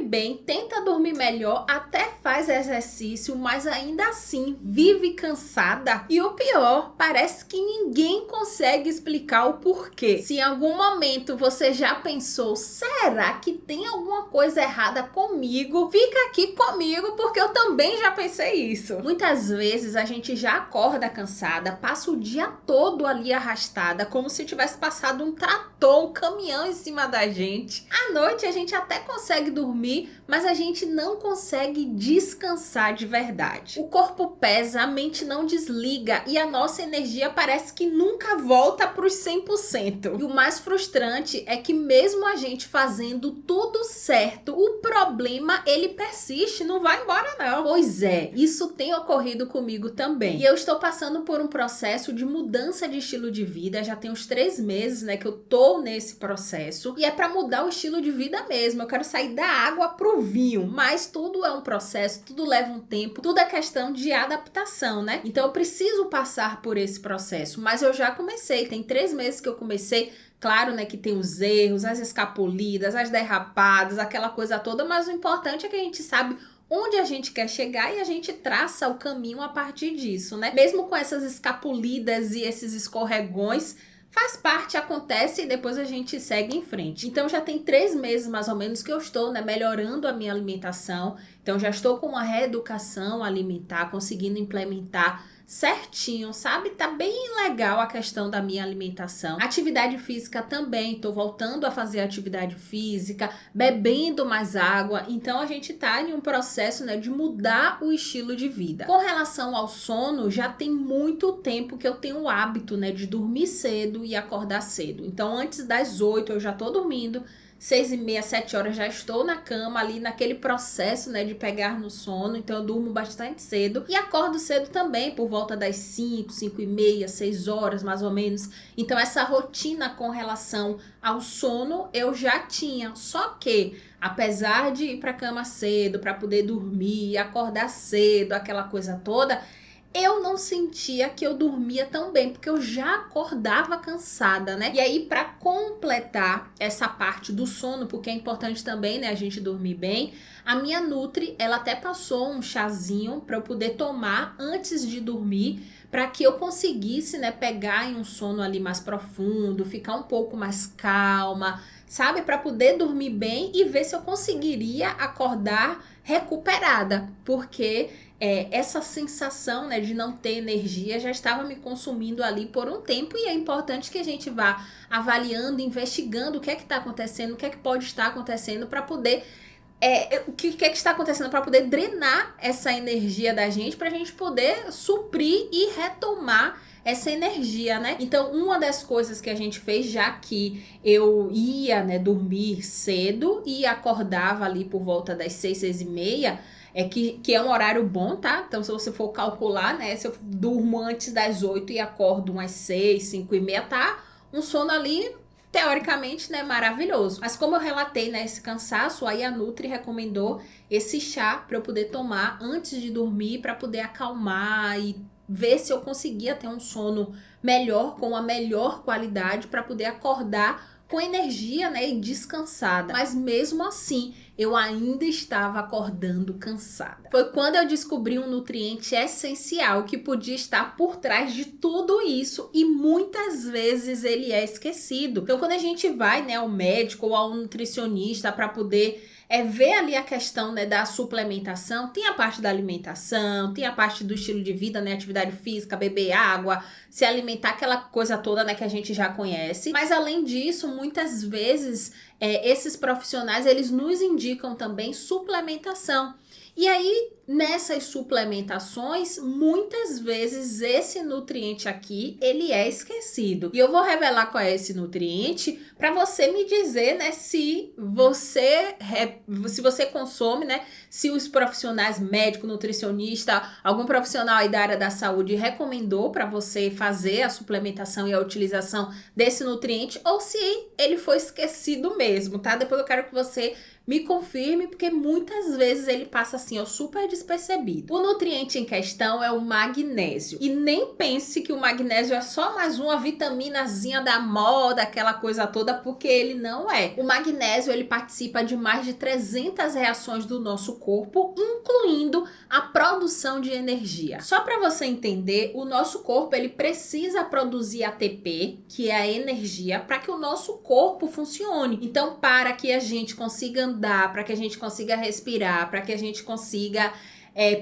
bem, tenta dormir melhor, até faz exercício, mas ainda assim vive cansada. E o pior, parece que ninguém consegue explicar o porquê. Se em algum momento você já pensou, será que tem alguma coisa errada comigo? Fica aqui comigo, porque eu também já pensei isso. Muitas vezes a gente já acorda cansada, passa o dia todo ali arrastada, como se tivesse passado um trator, um caminhão em cima da gente. À noite a gente até consegue dormir, mas a gente não consegue descansar de verdade. O corpo pesa, a mente não desliga e a nossa energia parece que nunca volta para os 100%. E o mais frustrante é que mesmo a gente fazendo tudo certo, o problema ele persiste, não vai embora não. Pois é, isso tem ocorrido comigo também. E eu estou passando por um processo de mudança de estilo de vida, já tem uns 3 meses, né, que eu tô nesse processo. E é para mudar o estilo de vida mesmo. Eu quero sair da água pro vinho, mas tudo é um processo, tudo leva um tempo, tudo é questão de adaptação, né? Então eu preciso passar por esse processo, mas eu já comecei, tem 3 meses que eu comecei. Claro, né, que tem os erros, as escapulidas, as derrapadas, aquela coisa toda, mas o importante é que a gente sabe onde a gente quer chegar e a gente traça o caminho a partir disso, né? Mesmo com essas escapulidas e esses escorregões, faz parte, acontece e depois a gente segue em frente. Então já tem 3 meses mais ou menos que eu estou, né, melhorando a minha alimentação. Então já estou com uma reeducação alimentar, conseguindo implementar certinho, sabe? Tá bem legal a questão da minha alimentação. Atividade física também, tô voltando a fazer atividade física, bebendo mais água. Então a gente tá em um processo, né, de mudar o estilo de vida. Com relação ao sono, já tem muito tempo que eu tenho o hábito, né, de dormir cedo e acordar cedo. Então antes das 8 eu já tô dormindo. 6h30, 7 horas já estou na cama ali naquele processo, né, de pegar no sono. Então eu durmo bastante cedo e acordo cedo também, por volta das 5, 5h30, 6 horas mais ou menos. Então essa rotina com relação ao sono eu já tinha, só que apesar de ir para cama cedo para poder dormir, acordar cedo, aquela coisa toda, eu não sentia que eu dormia tão bem, porque eu já acordava cansada, né? E aí, para completar essa parte do sono, porque é importante também, né, a gente dormir bem, a minha Nutri, ela até passou um chazinho para eu poder tomar antes de dormir, para que eu conseguisse, né, pegar em um sono ali mais profundo, ficar um pouco mais calma, sabe? Para poder dormir bem e ver se eu conseguiria acordar recuperada, porque essa sensação, né, de não ter energia já estava me consumindo ali por um tempo e é importante que a gente vá avaliando, investigando o que é que está acontecendo, o que é que pode estar acontecendo para poder o que é que está acontecendo para poder drenar essa energia da gente, para a gente poder suprir e retomar essa energia, né? Então, uma das coisas que a gente fez, já que eu ia, né, dormir cedo e acordava ali por volta das 6, 6h30, que é um horário bom, tá? Então, se você for calcular, né, se eu durmo antes das 8 e acordo umas 6, 5h30, tá? Um sono ali teoricamente, né, maravilhoso. Mas como eu relatei, né, esse cansaço, aí a Nutri recomendou esse chá para eu poder tomar antes de dormir, para poder acalmar e ver se eu conseguia ter um sono melhor, com a melhor qualidade, para poder acordar com energia, né, e descansada. Mas mesmo assim, eu ainda estava acordando cansada. Foi quando eu descobri um nutriente essencial que podia estar por trás de tudo isso e muitas vezes ele é esquecido. Então, quando a gente vai, né, ao médico ou ao nutricionista para poder ver ali a questão, né, da suplementação, tem a parte da alimentação, tem a parte do estilo de vida, né, atividade física, beber água, se alimentar, aquela coisa toda, né, que a gente já conhece. Mas além disso, muitas vezes esses profissionais, eles nos indicam também suplementação. E aí, nessas suplementações, muitas vezes esse nutriente aqui, ele é esquecido. E eu vou revelar qual é esse nutriente para você me dizer, né, se você consome, né, se os profissionais, médico, nutricionista, algum profissional aí da área da saúde recomendou para você fazer a suplementação e a utilização desse nutriente ou se ele foi esquecido mesmo, tá? Depois eu quero que você Me confirme, porque muitas vezes ele passa assim, ó, super despercebido. O nutriente em questão é o magnésio. E nem pense que o magnésio é só mais uma vitaminazinha da moda, aquela coisa toda, porque ele não é. O magnésio, ele participa de mais de 300 reações do nosso corpo, incluindo a produção de energia. Só para você entender, o nosso corpo, ele precisa produzir ATP, que é a energia, para que o nosso corpo funcione. Então, para que a gente consiga andar, para que a gente consiga respirar, para que a gente consiga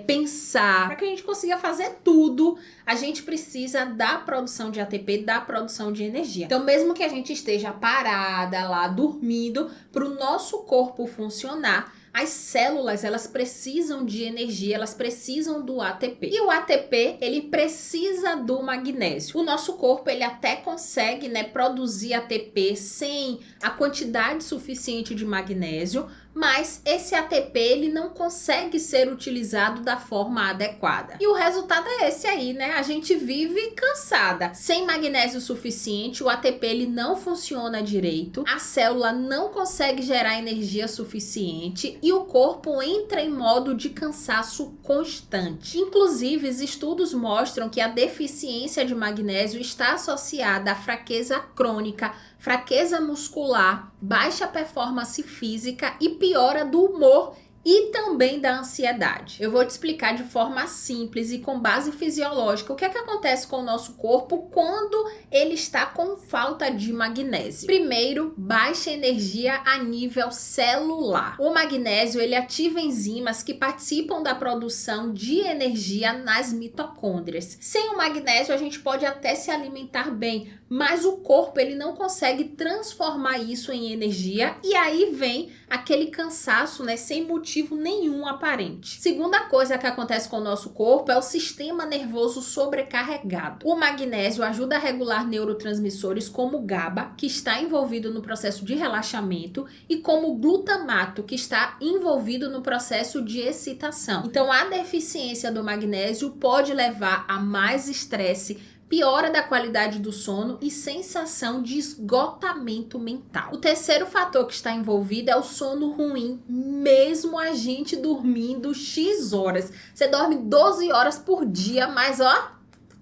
pensar, para que a gente consiga fazer tudo, a gente precisa da produção de ATP, da produção de energia. Então, mesmo que a gente esteja parada lá, dormindo, para o nosso corpo funcionar, as células, elas precisam de energia, elas precisam do ATP. E o ATP, ele precisa do magnésio. O nosso corpo, ele até consegue, produzir ATP sem a quantidade suficiente de magnésio, mas esse ATP, ele não consegue ser utilizado da forma adequada. E o resultado é esse aí, A gente vive cansada. Sem magnésio suficiente, o ATP, ele não funciona direito, a célula não consegue gerar energia suficiente e o corpo entra em modo de cansaço constante. Inclusive, estudos mostram que a deficiência de magnésio está associada à fraqueza crônica, fraqueza muscular, baixa performance física e piora do humor e também da ansiedade. Eu vou te explicar de forma simples e com base fisiológica o que é que acontece com o nosso corpo quando ele está com falta de magnésio. Primeiro, baixa energia a nível celular. O magnésio, ele ativa enzimas que participam da produção de energia nas mitocôndrias. Sem o magnésio, a gente pode até se alimentar bem, mas o corpo, ele não consegue transformar isso em energia e aí vem aquele cansaço, sem motivo nenhum aparente. Segunda coisa que acontece com o nosso corpo é o sistema nervoso sobrecarregado. O magnésio ajuda a regular neurotransmissores como o GABA, que está envolvido no processo de relaxamento, e como o glutamato, que está envolvido no processo de excitação. Então, a deficiência do magnésio pode levar a mais estresse, piora da qualidade do sono e sensação de esgotamento mental. O terceiro fator que está envolvido é o sono ruim, mesmo a gente dormindo X horas. Você dorme 12 horas por dia, mas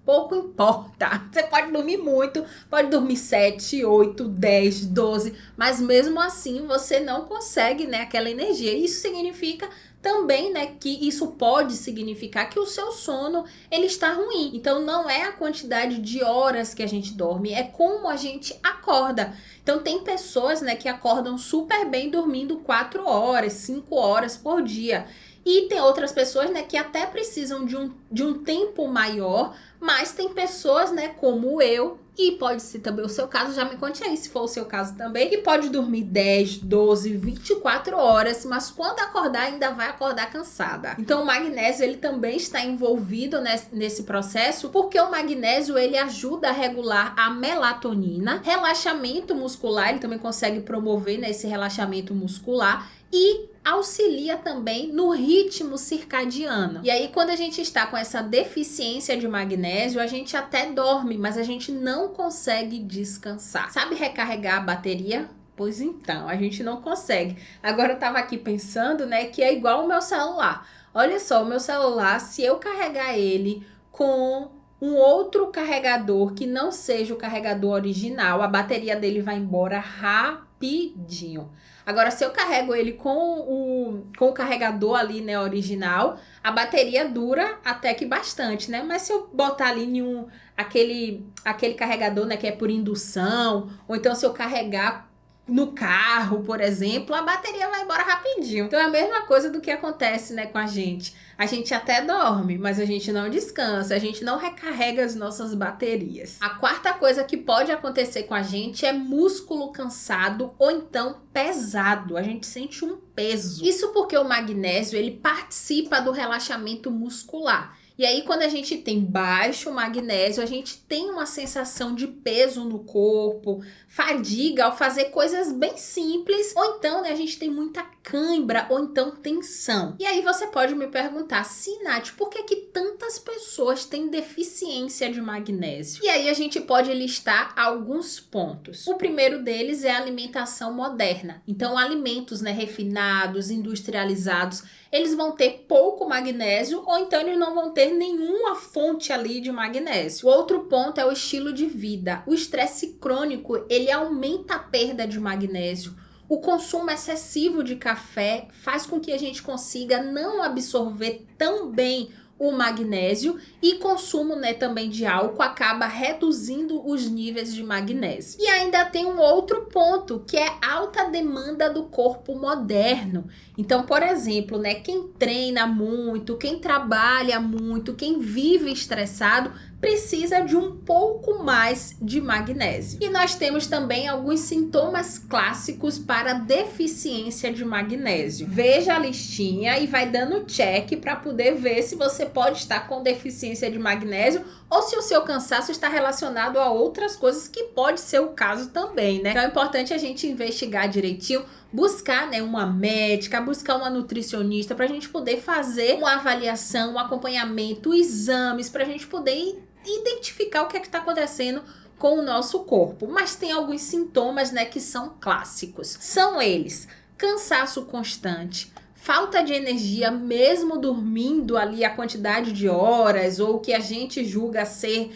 pouco importa. Você pode dormir muito, pode dormir 7, 8, 10, 12, mas mesmo assim você não consegue, aquela energia. Isso significa também, que isso pode significar que o seu sono, ele está ruim. Então, não é a quantidade de horas que a gente dorme, é como a gente acorda. Então, tem pessoas, que acordam super bem dormindo 4 horas, 5 horas por dia. E tem outras pessoas, que até precisam de um tempo maior, mas tem pessoas, como eu, e pode ser também o seu caso, já me conte aí se for o seu caso também, que pode dormir 10, 12, 24 horas, mas quando acordar ainda vai acordar cansada. Então o magnésio, ele também está envolvido nesse processo, porque o magnésio, ele ajuda a regular a melatonina, relaxamento muscular, ele também consegue promover esse relaxamento muscular e auxilia também no ritmo circadiano. E aí, quando a gente está com essa deficiência de magnésio, a gente até dorme, mas a gente não consegue descansar. Sabe recarregar a bateria? Pois então, a gente não consegue. Agora eu tava aqui pensando, que é igual o meu celular. Olha só, o meu celular, se eu carregar ele com um outro carregador que não seja o carregador original, a bateria dele vai embora rapidinho. Agora, se eu carrego ele com o carregador ali, original, a bateria dura até que bastante, Mas se eu botar ali aquele carregador, que é por indução, ou então se eu carregar no carro, por exemplo, a bateria vai embora rapidinho. Então é a mesma coisa do que acontece, com a gente. A gente até dorme, mas a gente não descansa, a gente não recarrega as nossas baterias. A quarta coisa que pode acontecer com a gente é músculo cansado ou então pesado. A gente sente um peso. Isso porque o magnésio, ele participa do relaxamento muscular. E aí, quando a gente tem baixo magnésio, a gente tem uma sensação de peso no corpo, fadiga ao fazer coisas bem simples, ou então, né, a gente tem muita cãibra, ou então tensão. E aí você pode me perguntar, Nath, por que tantas pessoas têm deficiência de magnésio? E aí a gente pode listar alguns pontos. O primeiro deles é a alimentação moderna. Então, alimentos, né, refinados, industrializados, eles vão ter pouco magnésio ou então eles não vão ter nenhuma fonte ali de magnésio. O outro ponto é o estilo de vida. O estresse crônico, ele aumenta a perda de magnésio. O consumo excessivo de café faz com que a gente consiga não absorver tão bem o magnésio, e consumo, né, também de álcool acaba reduzindo os níveis de magnésio. E ainda tem um outro ponto, que é alta demanda do corpo moderno. Então, por exemplo, né, quem treina muito, quem trabalha muito, quem vive estressado, precisa de um pouco mais de magnésio. E nós temos também alguns sintomas clássicos para deficiência de magnésio. Veja a listinha e vai dando check para poder ver se você pode estar com deficiência de magnésio ou se o seu cansaço está relacionado a outras coisas, que pode ser o caso também, né? Então é importante a gente investigar direitinho, buscar, né, uma médica, buscar uma nutricionista para a gente poder fazer uma avaliação, um acompanhamento, exames, para a gente poder identificar o que é que está acontecendo com o nosso corpo. Mas tem alguns sintomas, né, que são clássicos. São eles: cansaço constante, falta de energia mesmo dormindo ali a quantidade de horas ou que a gente julga ser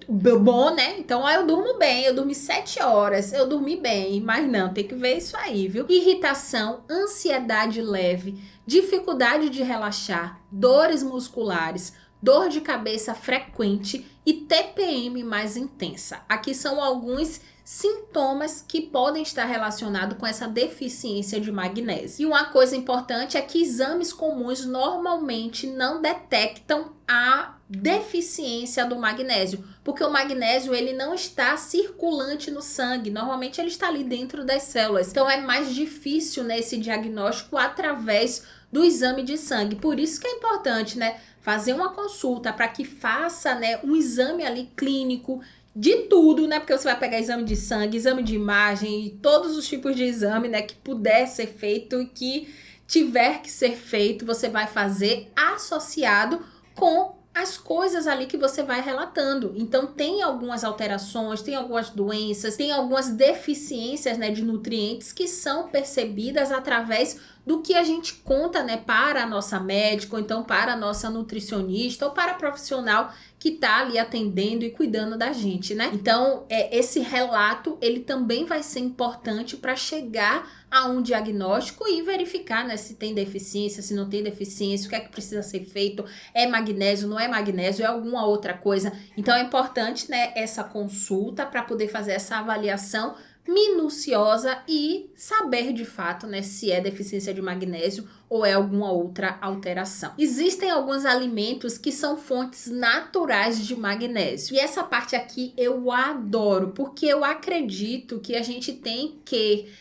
bom, né? Então, eu durmo bem, eu dormi 7 horas, eu dormi bem, mas não, tem que ver isso aí, viu? Irritação, ansiedade leve, dificuldade de relaxar, dores musculares, dor de cabeça frequente e TPM mais intensa. Aqui são alguns sintomas que podem estar relacionados com essa deficiência de magnésio. E uma coisa importante é que exames comuns normalmente não detectam a deficiência do magnésio, porque o magnésio ele não está circulante no sangue, normalmente ele está ali dentro das células. Então é mais difícil, né, esse diagnóstico através do exame de sangue. Por isso que é importante, né, fazer uma consulta para que faça, né, um exame ali clínico de tudo, né? Porque você vai pegar exame de sangue, exame de imagem e todos os tipos de exame, né, que puder ser feito e que tiver que ser feito, você vai fazer associado com as coisas ali que você vai relatando. Então, tem algumas alterações, tem algumas doenças, tem algumas deficiências, né, de nutrientes que são percebidas através do que a gente conta, né, para a nossa médica, ou então para a nossa nutricionista, ou para a profissional que está ali atendendo e cuidando da gente, né? Então, esse relato, ele também vai ser importante para chegar a um diagnóstico e verificar, né, se tem deficiência, se não tem deficiência, o que é que precisa ser feito, é magnésio, não é magnésio, é alguma outra coisa. Então, é importante, né, essa consulta para poder fazer essa avaliação minuciosa e saber de fato, né, se é deficiência de magnésio ou é alguma outra alteração. Existem alguns alimentos que são fontes naturais de magnésio. E essa parte aqui eu adoro, porque eu acredito que a gente tem que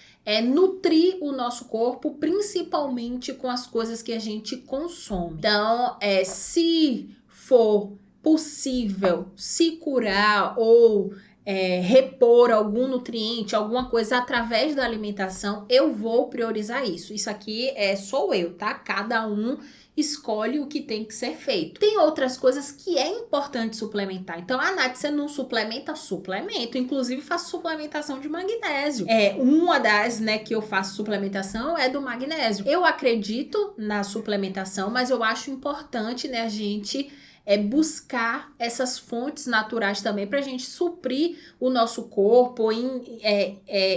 nutrir o nosso corpo, principalmente com as coisas que a gente consome. Então, se for possível se curar ou repor algum nutriente, alguma coisa através da alimentação, eu vou priorizar isso. Isso aqui sou eu, tá? Cada um escolhe o que tem que ser feito. Tem outras coisas que é importante suplementar. Então, Nath, você não suplementa? Suplemento. Inclusive, faço suplementação de magnésio. Uma das, né, que eu faço suplementação é do magnésio. Eu acredito na suplementação, mas eu acho importante, né, a gente buscar essas fontes naturais também para a gente suprir o nosso corpo,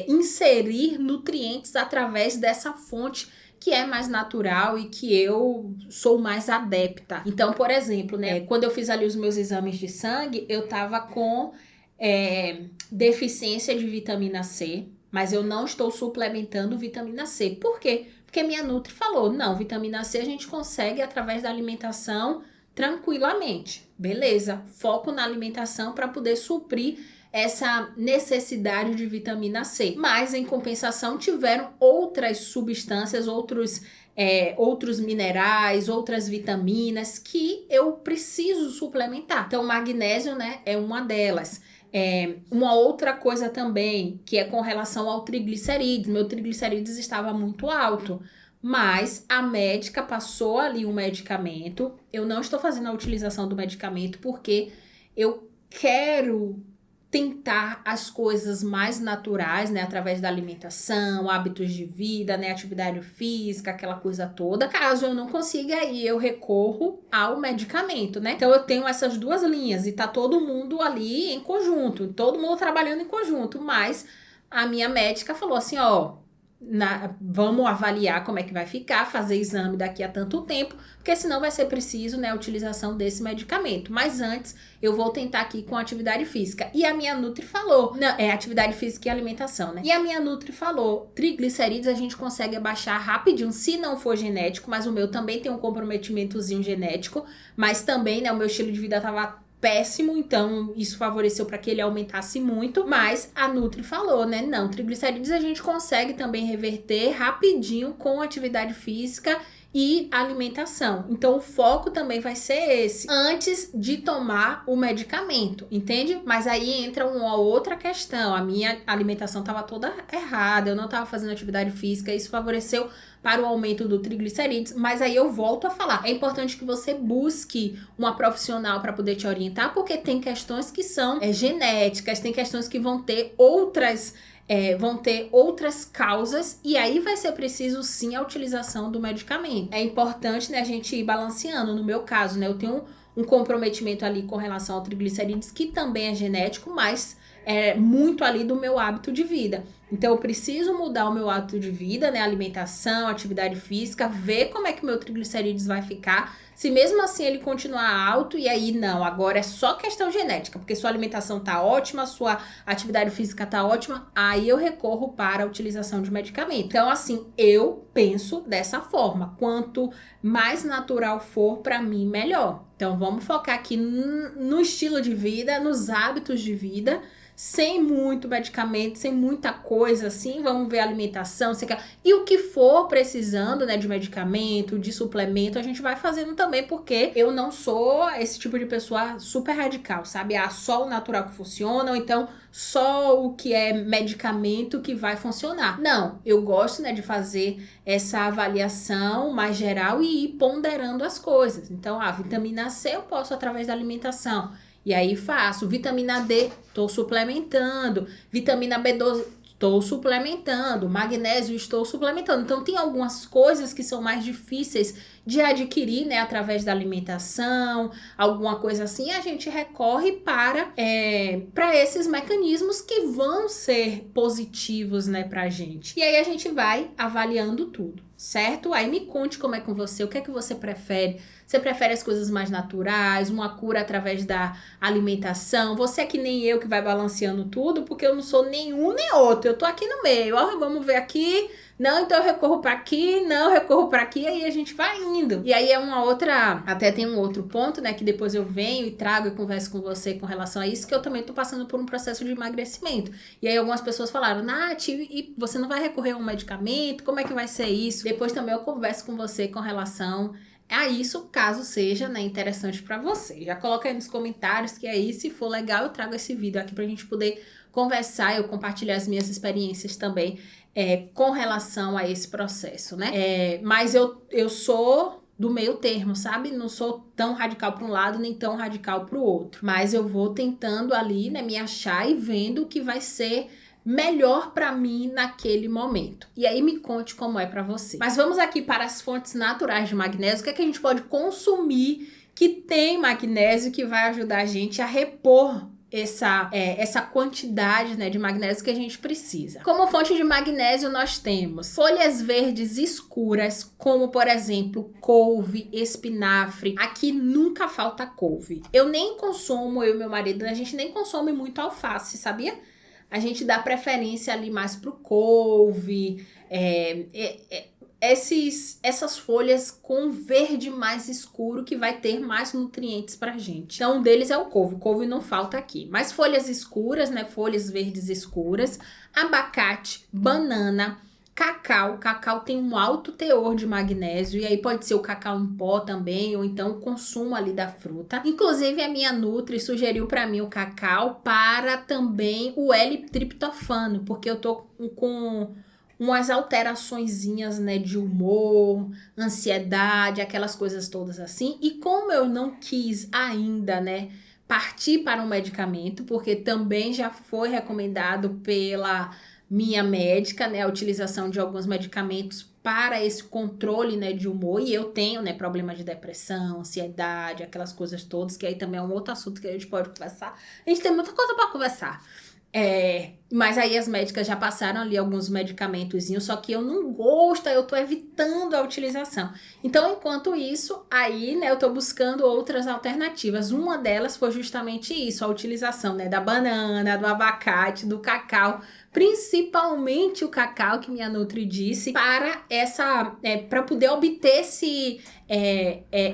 inserir nutrientes através dessa fonte que é mais natural e que eu sou mais adepta. Então, por exemplo, né, quando eu fiz ali os meus exames de sangue, eu tava com deficiência de vitamina C, mas eu não estou suplementando vitamina C. Por quê? Porque minha nutri falou, não, vitamina C a gente consegue através da alimentação tranquilamente. Beleza, foco na alimentação para poder suprir essa necessidade de vitamina C. Mas, em compensação, tiveram outras substâncias, outros minerais, outras vitaminas que eu preciso suplementar. Então, magnésio, né, é uma delas. Uma outra coisa também, que é com relação ao triglicerídeos. Meu triglicerídeos estava muito alto, mas a médica passou ali um medicamento. Eu não estou fazendo a utilização do medicamento porque eu quero tentar as coisas mais naturais, né, através da alimentação, hábitos de vida, né, atividade física, aquela coisa toda. Caso eu não consiga, aí eu recorro ao medicamento, né? Então eu tenho essas duas linhas e tá todo mundo ali em conjunto, todo mundo trabalhando em conjunto, mas a minha médica falou assim, ó, vamos avaliar como é que vai ficar, fazer exame daqui a tanto tempo, porque senão vai ser preciso, né, a utilização desse medicamento. Mas antes, eu vou tentar aqui com atividade física. E a minha Nutri falou, atividade física e alimentação, né? E a minha Nutri falou, triglicerídeos a gente consegue abaixar rapidinho, se não for genético, mas o meu também tem um comprometimentozinho genético, mas também, né, o meu estilo de vida tava péssimo, então isso favoreceu para que ele aumentasse muito, mas a Nutri falou, né, não, triglicerídeos a gente consegue também reverter rapidinho com atividade física e alimentação. Então o foco também vai ser esse, antes de tomar o medicamento, entende? Mas aí entra uma outra questão, a minha alimentação estava toda errada, eu não estava fazendo atividade física, isso favoreceu para o aumento do triglicerídeos, mas aí eu volto a falar, é importante que você busque uma profissional para poder te orientar, porque tem questões que são genéticas, tem questões que vão ter outras causas, e aí vai ser preciso sim a utilização do medicamento. É importante, né, a gente ir balanceando. No meu caso, né, eu tenho um comprometimento ali com relação ao triglicerídeos, que também é genético, mas é muito ali do meu hábito de vida. Então eu preciso mudar o meu hábito de vida, né, alimentação, atividade física, ver como é que o meu triglicerídeos vai ficar, se mesmo assim ele continuar alto, e aí não, agora é só questão genética, porque sua alimentação tá ótima, sua atividade física tá ótima, aí eu recorro para a utilização de medicamento. Então assim, eu penso dessa forma, quanto mais natural for para mim, melhor. Então vamos focar aqui no estilo de vida, nos hábitos de vida, sem muito medicamento, sem muita coisa assim, vamos ver a alimentação, e o que for precisando, né, de medicamento, de suplemento, a gente vai fazendo também, porque eu não sou esse tipo de pessoa super radical, sabe? Só o natural que funciona, ou então só o que é medicamento que vai funcionar. Não, eu gosto, né, de fazer essa avaliação mais geral e ir ponderando as coisas. Então, a vitamina C eu posso através da alimentação. E aí faço, vitamina D, estou suplementando, vitamina B12, estou suplementando, magnésio, estou suplementando. Então tem algumas coisas que são mais difíceis de adquirir, né, através da alimentação, alguma coisa assim, a gente recorre para esses mecanismos que vão ser positivos, né, pra gente. E aí a gente vai avaliando tudo, certo? Aí me conte como é com você, o que é que você prefere? Você prefere as coisas mais naturais, uma cura através da alimentação? Você é que nem eu que vai balanceando tudo, porque eu não sou nenhum nem outro. Eu tô aqui no meio, ó, vamos ver aqui. Não, então eu recorro para aqui, não, eu recorro para aqui, aí a gente vai indo. E aí é uma outra, até tem um outro ponto, né, que depois eu venho e trago e converso com você com relação a isso, que eu também tô passando por um processo de emagrecimento. E aí algumas pessoas falaram, Nath, e você não vai recorrer a um medicamento? Como é que vai ser isso? Depois também eu converso com você com relação a isso, caso seja, né, interessante para você. Já coloca aí nos comentários que aí, se for legal, eu trago esse vídeo aqui pra gente poder conversar, eu compartilhar as minhas experiências também com relação a esse processo, né? Mas eu sou do meio termo, sabe? Não sou tão radical para um lado, nem tão radical para o outro. Mas eu vou tentando ali, né, me achar e vendo o que vai ser melhor para mim naquele momento. E aí me conte como é para você. Mas vamos aqui para as fontes naturais de magnésio. O que é que a gente pode consumir que tem magnésio que vai ajudar a gente a repor essa quantidade, né, de magnésio que a gente precisa. Como fonte de magnésio nós temos folhas verdes escuras, como por exemplo couve, espinafre. Aqui nunca falta couve. Eu e meu marido, a gente nem consome muito alface, sabia? A gente dá preferência ali mais pro couve, essas folhas com verde mais escuro que vai ter mais nutrientes pra gente. Então, um deles é o couve. O couve não falta aqui. Mas folhas escuras, né? Folhas verdes escuras, abacate, banana, cacau. Cacau tem um alto teor de magnésio e aí pode ser o cacau em pó também ou então o consumo ali da fruta. Inclusive a minha Nutri sugeriu para mim o cacau para também o L-triptofano, porque eu tô com umas alteraçõezinhas, né, de humor, ansiedade, aquelas coisas todas assim. E como eu não quis ainda, né, partir para um medicamento, porque também já foi recomendado pela minha médica, né, a utilização de alguns medicamentos para esse controle, né, de humor, e eu tenho, né, problema de depressão, ansiedade, aquelas coisas todas, que aí também é um outro assunto que a gente pode conversar. A gente tem muita coisa para conversar. Mas aí as médicas já passaram ali alguns medicamentozinhos, só que eu não gosto, eu tô evitando a utilização. Então, enquanto isso, aí, né, eu tô buscando outras alternativas. Uma delas foi justamente isso, a utilização, né, da banana, do abacate, do cacau, principalmente o cacau, que minha Nutri disse, para poder obter esse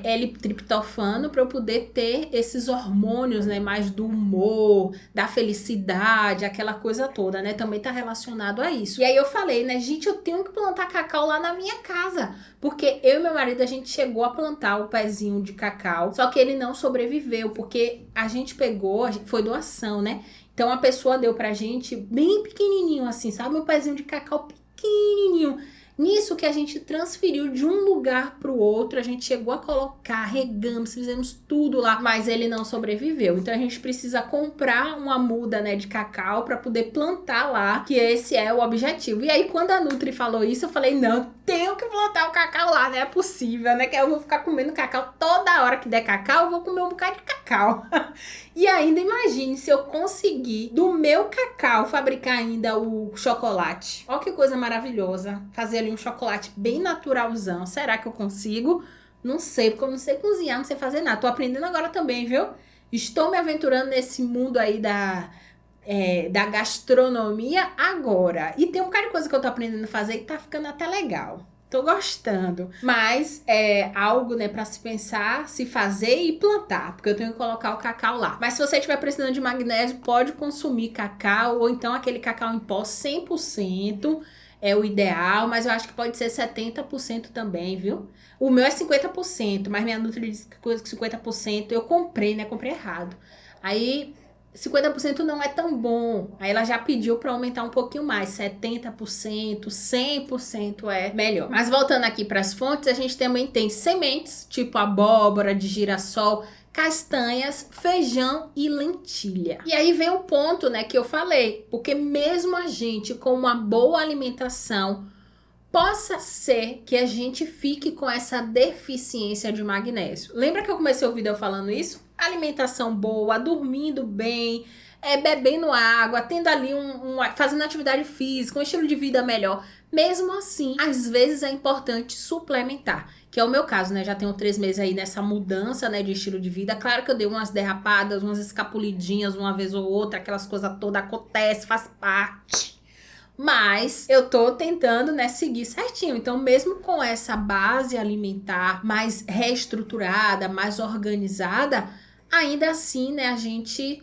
L-triptofano, para eu poder ter esses hormônios, né, mais do humor, da felicidade, aquela coisa toda, né, também tá relacionado a isso. E aí eu falei, né, gente, eu tenho que plantar cacau lá na minha casa, porque eu e meu marido, a gente chegou a plantar o pezinho de cacau, só que ele não sobreviveu, porque a gente pegou, foi doação, né, então a pessoa deu pra gente bem pequenininho assim, sabe, um pezinho de cacau pequenininho. Nisso que a gente transferiu de um lugar para o outro, a gente chegou a colocar, regamos, fizemos tudo lá, mas ele não sobreviveu. Então a gente precisa comprar uma muda, né, de cacau para poder plantar lá, que esse é o objetivo. E aí quando a Nutri falou isso, eu falei, não, tenho que plantar o cacau lá, não é possível, né, que eu vou ficar comendo cacau toda hora que der cacau, eu vou comer um bocado de cacau. E ainda imagine se eu conseguir do meu cacau fabricar ainda o chocolate. Olha que coisa maravilhosa, fazer ali um chocolate bem naturalzão. Será que eu consigo? Não sei, porque eu não sei cozinhar, não sei fazer nada. Tô aprendendo agora também, viu? Estou me aventurando nesse mundo aí da gastronomia agora. E tem um bocado de coisa que eu tô aprendendo a fazer e tá ficando até legal. Tô gostando. Mas é algo, né, pra se pensar, se fazer e plantar. Porque eu tenho que colocar o cacau lá. Mas se você estiver precisando de magnésio, pode consumir cacau. Ou então aquele cacau em pó 100%. É o ideal, mas eu acho que pode ser 70% também, viu? O meu é 50%, mas minha Nutri disse que 50% eu comprei, né? Comprei errado. Aí 50% não é tão bom. Aí ela já pediu para aumentar um pouquinho mais, 70%, 100% é melhor. Mas voltando aqui para as fontes, a gente também tem sementes, tipo abóbora, de girassol, castanhas, feijão e lentilha. E aí vem o ponto, né, que eu falei, porque mesmo a gente com uma boa alimentação, possa ser que a gente fique com essa deficiência de magnésio. Lembra que eu comecei o vídeo falando isso? Alimentação boa, dormindo bem, bebendo água, tendo ali fazendo atividade física, um estilo de vida melhor. Mesmo assim, às vezes é importante suplementar, que é o meu caso, né? Já tenho 3 meses aí nessa mudança, né, de estilo de vida. Claro que eu dei umas derrapadas, umas escapulidinhas uma vez ou outra, aquelas coisas todas acontecem, faz parte. Mas eu tô tentando, né, seguir certinho. Então, mesmo com essa base alimentar mais reestruturada, mais organizada, ainda assim, né, a gente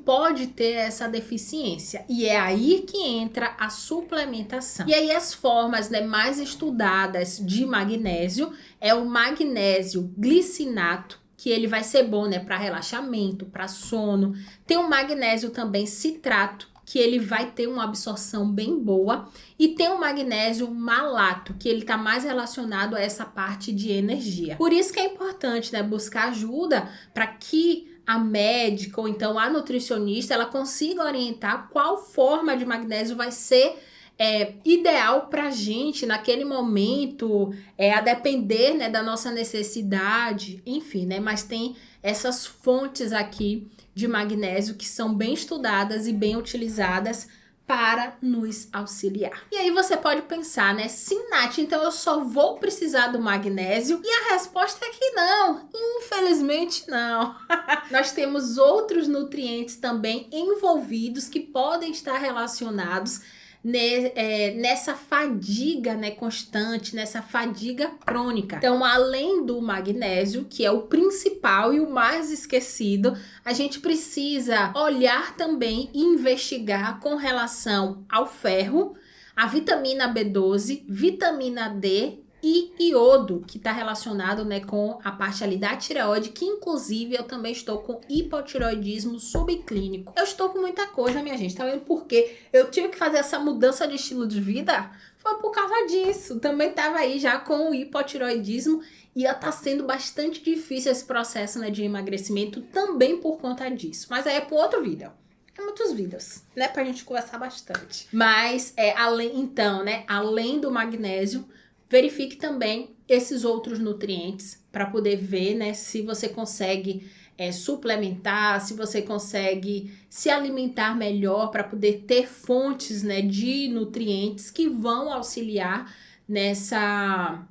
pode ter essa deficiência. E é aí que entra a suplementação. E aí as formas, né, mais estudadas de magnésio é o magnésio glicinato, que ele vai ser bom, né, para relaxamento, para sono. Tem o magnésio também citrato, que ele vai ter uma absorção bem boa, e tem o magnésio malato, que ele tá mais relacionado a essa parte de energia. Por isso que é importante, né, buscar ajuda para que a médica ou então a nutricionista ela consiga orientar qual forma de magnésio vai ser ideal pra gente naquele momento, a depender, né, da nossa necessidade, enfim, né, mas tem essas fontes aqui de magnésio que são bem estudadas e bem utilizadas para nos auxiliar. E aí você pode pensar, né? Sim, Nath, então eu só vou precisar do magnésio? E a resposta é que não. Infelizmente, não. Nós temos outros nutrientes também envolvidos que podem estar relacionados nessa fadiga, né, constante, nessa fadiga crônica. Então, além do magnésio, que é o principal e o mais esquecido, a gente precisa olhar também e investigar com relação ao ferro, a vitamina B12, vitamina D e iodo, que está relacionado, né, com a parte ali da tireoide, que inclusive eu também estou com hipotireoidismo subclínico. Eu estou com muita coisa, minha gente, tá vendo? Porque eu tive que fazer essa mudança de estilo de vida, foi por causa disso. Também tava aí já com o hipotireoidismo e tá sendo bastante difícil esse processo, né, de emagrecimento também por conta disso. Mas aí é para outro vídeo. É muitos vídeos, né, pra gente conversar bastante. Mas, além do magnésio, verifique também esses outros nutrientes para poder ver, né, se você consegue suplementar, se você consegue se alimentar melhor para poder ter fontes, né, de nutrientes que vão auxiliar nessa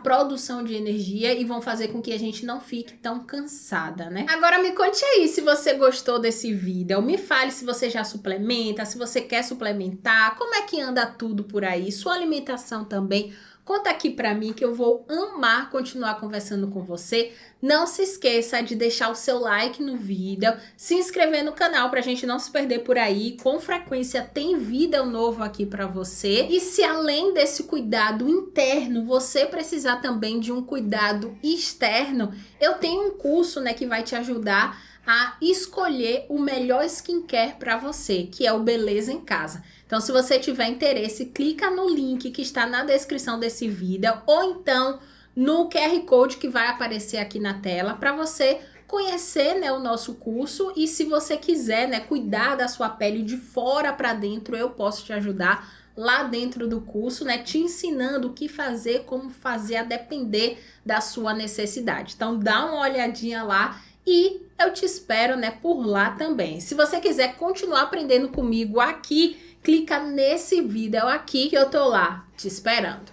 produção de energia e vão fazer com que a gente não fique tão cansada, né? Agora me conte aí se você gostou desse vídeo, me fale se você já suplementa, se você quer suplementar, como é que anda tudo por aí, sua alimentação também. Conta aqui pra mim que eu vou amar continuar conversando com você. Não se esqueça de deixar o seu like no vídeo, se inscrever no canal pra gente não se perder por aí. Com frequência tem vídeo novo aqui pra você. E se além desse cuidado interno, você precisar também de um cuidado externo, eu tenho um curso, né, que vai te ajudar a escolher o melhor skincare para você, que é o Beleza em Casa. Então, se você tiver interesse, clica no link que está na descrição desse vídeo ou então no QR Code que vai aparecer aqui na tela para você conhecer, né, o nosso curso. E se você quiser, né, cuidar da sua pele de fora para dentro, eu posso te ajudar lá dentro do curso, né, te ensinando o que fazer, como fazer, a depender da sua necessidade. Então, dá uma olhadinha lá. E eu te espero, né, por lá também. Se você quiser continuar aprendendo comigo aqui, clica nesse vídeo aqui que eu tô lá te esperando.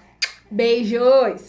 Beijos!